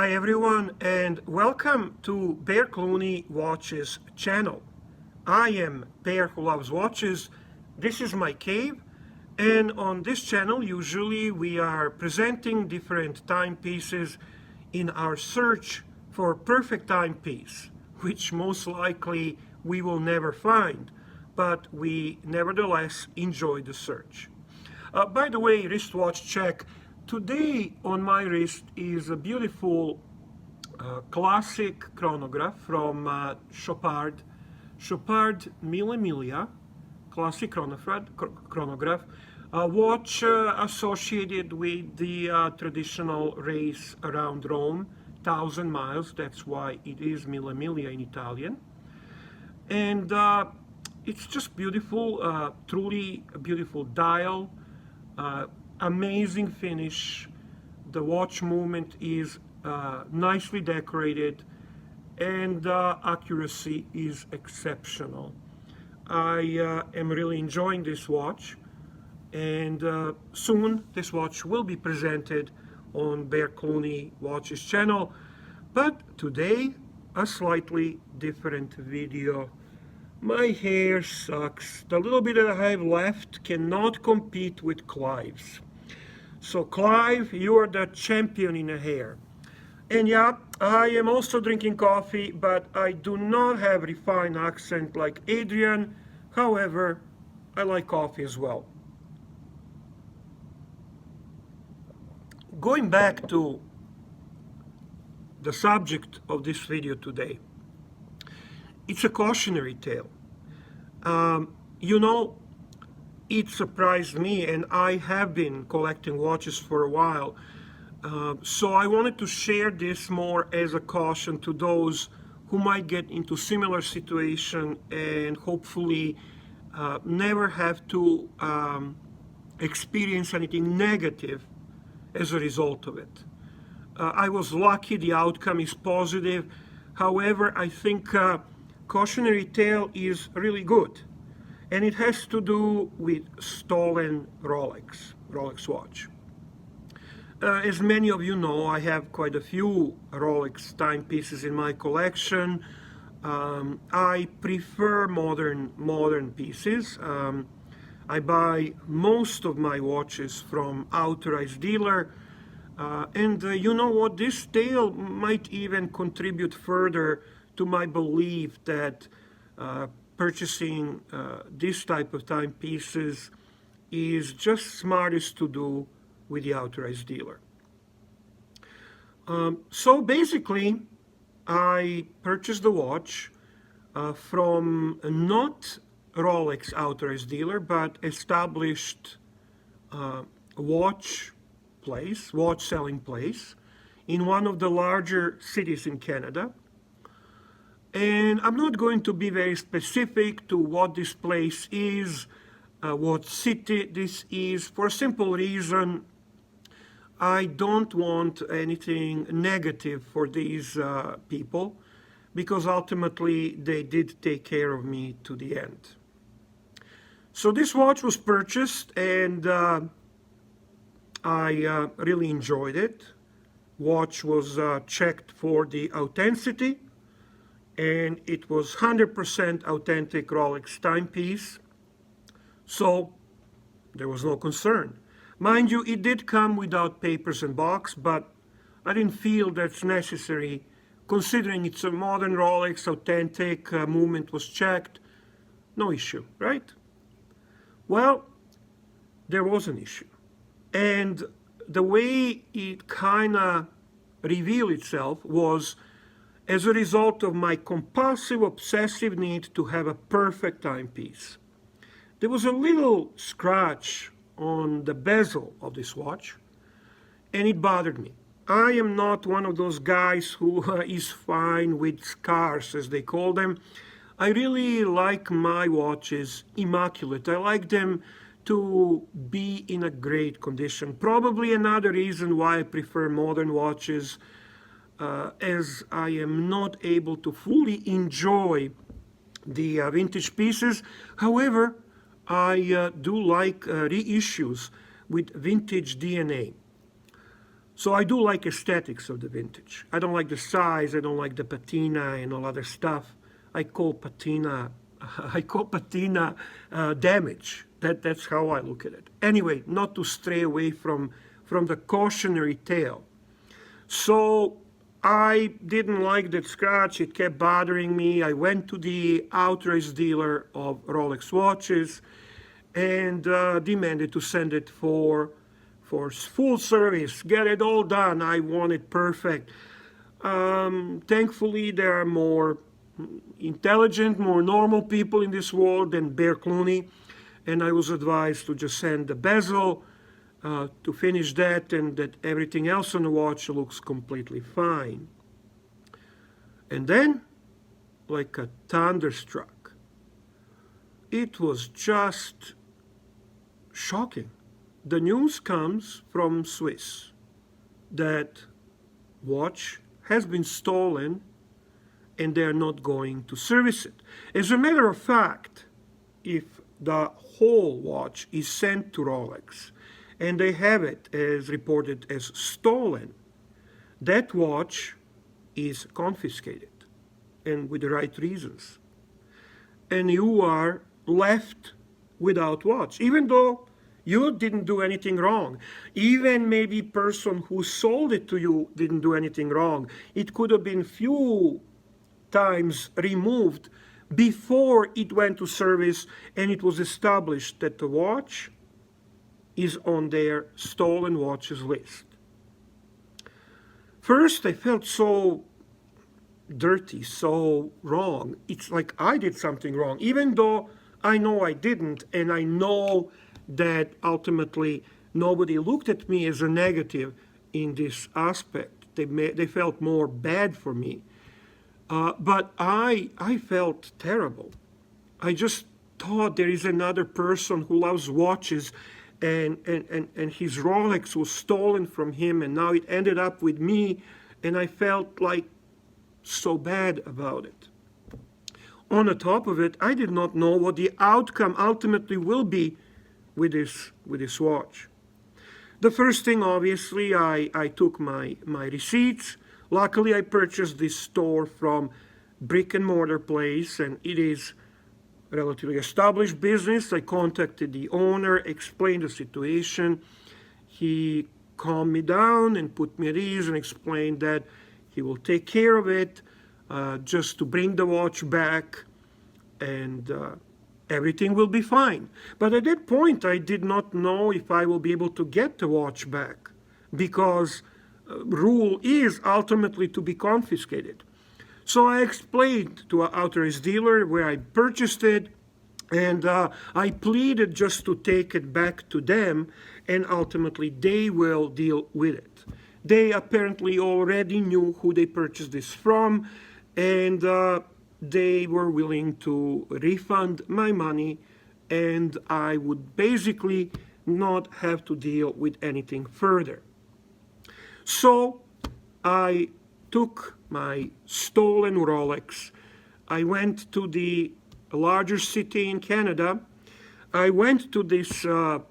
Hi everyone and welcome to Bear Clooney Watches channel. I am Bear who loves watches. This is my cave, and on this channel usually we are presenting different timepieces in our search for perfect timepiece, which most likely we will never find, but we nevertheless enjoy the search. By the way, wristwatch check. Today on my wrist is a beautiful classic chronograph from Chopard Mille Miglia, classic chronograph, a watch associated with the traditional race around Rome, 1,000 miles. That's why it is Mille Miglia in Italian. And it's just beautiful, truly a beautiful dial. Amazing finish. The watch movement is nicely decorated, and accuracy is exceptional. I am really enjoying this watch, and soon this watch will be presented on Bear Clooney Watches channel, but today a slightly different video. My hair sucks. The little bit that I have left cannot compete with Clive's. So Clive, you are the champion in the hair. And yeah, I am also drinking coffee, but I do not have refined accent like Adrian. However, I like coffee as well. Going back to the subject of this video today, it's a cautionary tale. It surprised me, and I have been collecting watches for a while. So I wanted to share this more as a caution to those who might get into similar situation and hopefully never have to experience anything negative as a result of it. I was lucky, the outcome is positive. However, I think Cautionary Tale is really good, and it has to do with stolen Rolex watch. As many of you know, I have quite a few Rolex timepieces in my collection. I prefer modern pieces. I buy most of my watches from authorized dealer, and you know what, this tale might even contribute further to my belief that purchasing this type of timepieces is just smartest to do with the authorized dealer. So basically, I purchased the watch from not Rolex authorized dealer, but established watch selling place in one of the larger cities in Canada. And I'm not going to be very specific to what this place is, what city this is, for a simple reason. I don't want anything negative for these people, because ultimately they did take care of me to the end. So this watch was purchased, and I really enjoyed it. Watch was checked for the authenticity, and it was 100% authentic Rolex timepiece, so there was no concern. Mind you, it did come without papers and box, but I didn't feel that's necessary, considering it's a modern Rolex, authentic, movement was checked, no issue, right? Well, there was an issue, and the way it kind of revealed itself was as a result of my compulsive, obsessive need to have a perfect timepiece. There was a little scratch on the bezel of this watch, and it bothered me. I am not one of those guys who is fine with scars, as they call them. I really like my watches immaculate. I like them to be in a great condition. Probably another reason why I prefer modern watches, as I am not able to fully enjoy the vintage pieces. However, I do like reissues with vintage DNA. So I do like aesthetics of the vintage. I don't like the size. I don't like the patina and all other stuff. I call patina, I call patina damage. That's how I look at it. Anyway, not to stray away from the cautionary tale. So I didn't like that scratch. It kept bothering me. I went to the authorized dealer of Rolex watches and demanded to send it for full service, get it all done. I want it perfect. Thankfully, there are more intelligent, more normal people in this world than Bear Clooney, and I was advised to just send the bezel to finish that, and that everything else on the watch looks completely fine. And then, like a thunderstruck, it was just shocking. The news comes from Swiss that watch has been stolen and they're not going to service it. As a matter of fact, if the whole watch is sent to Rolex and they have it as reported as stolen, that watch is confiscated, and with the right reasons. And you are left without watch, even though you didn't do anything wrong. Even maybe person who sold it to you didn't do anything wrong. It could have been few times removed before it went to service and it was established that the watch is on their stolen watches list. First, I felt so dirty, so wrong. It's like I did something wrong, even though I know I didn't, and I know that ultimately nobody looked at me as a negative in this aspect. They felt more bad for me. But I felt terrible. I just thought there is another person who loves watches, and his Rolex was stolen from him, and now it ended up with me, and I felt like so bad about it. On the top of it, I did not know what the outcome ultimately will be with this watch. The first thing, obviously, I took my receipts. Luckily, I purchased this store from brick and mortar place, and it is a relatively established business. I contacted the owner, explained the situation. He calmed me down and put me at ease and explained that he will take care of it, just to bring the watch back, and everything will be fine. But at that point, I did not know if I will be able to get the watch back, because rule is ultimately to be confiscated. So I explained to an authorized dealer where I purchased it, and I pleaded just to take it back to them, and ultimately they will deal with it. They apparently already knew who they purchased this from, and they were willing to refund my money, and I would basically not have to deal with anything further. So I took my stolen Rolex. I went to the larger city in Canada. I went to this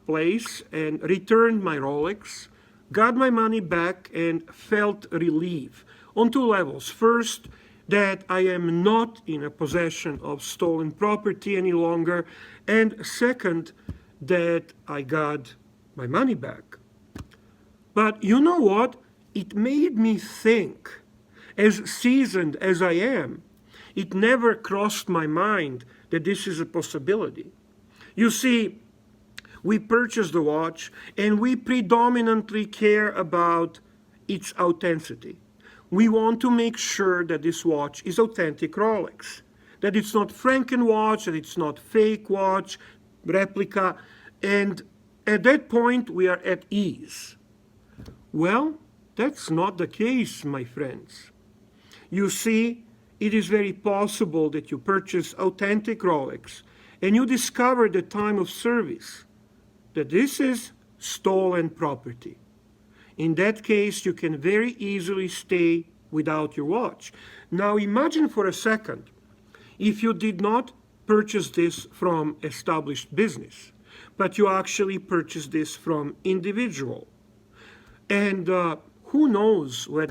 place and returned my Rolex, got my money back, and felt relief on two levels. First, that I am not in a possession of stolen property any longer, and second, that I got my money back. But you know what? It made me think. As seasoned as I am, it never crossed my mind that this is a possibility. You see, we purchase the watch and we predominantly care about its authenticity. We want to make sure that this watch is authentic Rolex, that it's not Franken-watch, that it's not fake watch, replica, and at that point we are at ease. Well, that's not the case, my friends. You see, it is very possible that you purchase authentic Rolex and you discover at the time of service that this is stolen property. In that case, you can very easily stay without your watch. Now imagine for a second if you did not purchase this from established business, but you actually purchased this from individual. And who knows where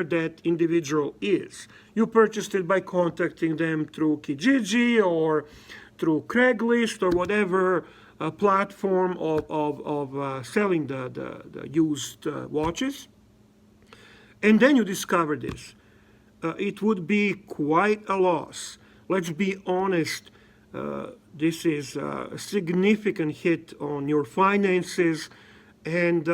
that individual is? You purchased it by contacting them through Kijiji or through Craigslist or whatever platform of selling the used watches. And then you discover this. It would be quite a loss. Let's be honest, this is a significant hit on your finances, and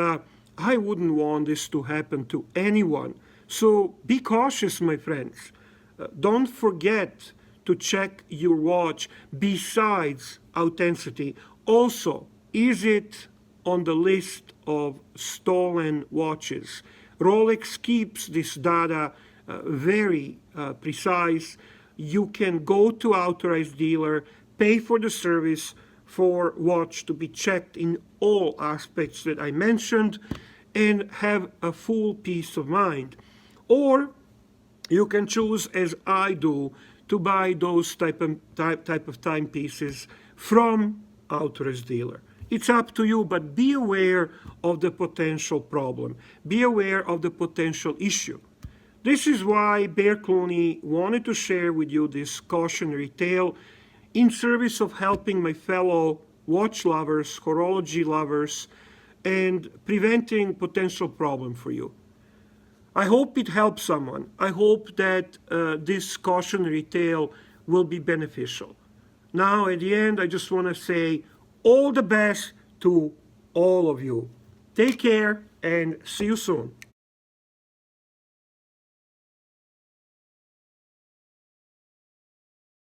I wouldn't want this to happen to anyone. So be cautious, my friends. Don't forget to check your watch besides authenticity. Also, is it on the list of stolen watches? Rolex keeps this data very precise. You can go to authorized dealer, pay for the service for watch to be checked in all aspects that I mentioned, and have a full peace of mind. Or you can choose, as I do, to buy those type of timepieces from authorized dealer. It's up to you, but be aware of the potential problem. Be aware of the potential issue. This is why Bear Clooney wanted to share with you this cautionary tale in service of helping my fellow watch lovers, horology lovers, and preventing potential problem for you. I hope it helps someone. I hope that this cautionary tale will be beneficial. Now, at the end, I just want to say all the best to all of you. Take care and see you soon.